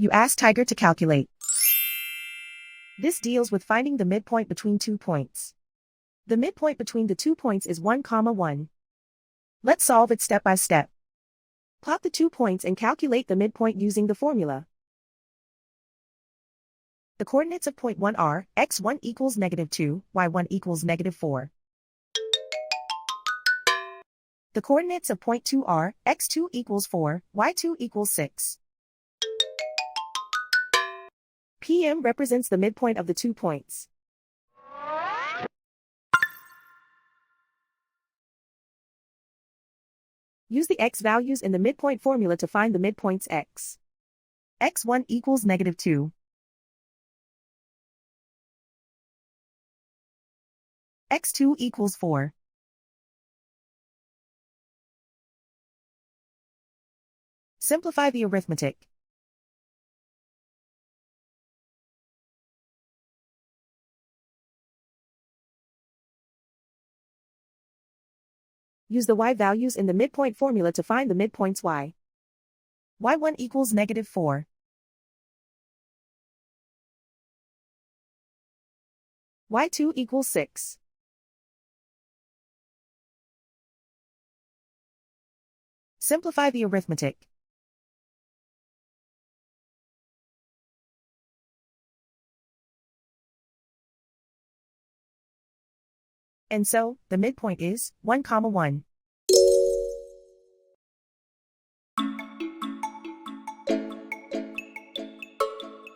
You ask Tiger to calculate. This deals with finding the midpoint between 2 points. The midpoint between the 2 points is 1, 1. Let's solve it step by step. Plot the 2 points and calculate the midpoint using the formula. The coordinates of point 1 are x1 equals -2, y1 equals -4. The coordinates of point 2 are x2 equals 4, y2 equals 6. PM represents the midpoint of the 2 points. Use the x values in the midpoint formula to find the midpoints x. x1 equals -2. x2 equals 4. Simplify the arithmetic. Use the y values in the midpoint formula to find the midpoints y. y1 equals -4. y2 equals 6. Simplify the arithmetic. And so, the midpoint is 1, 1.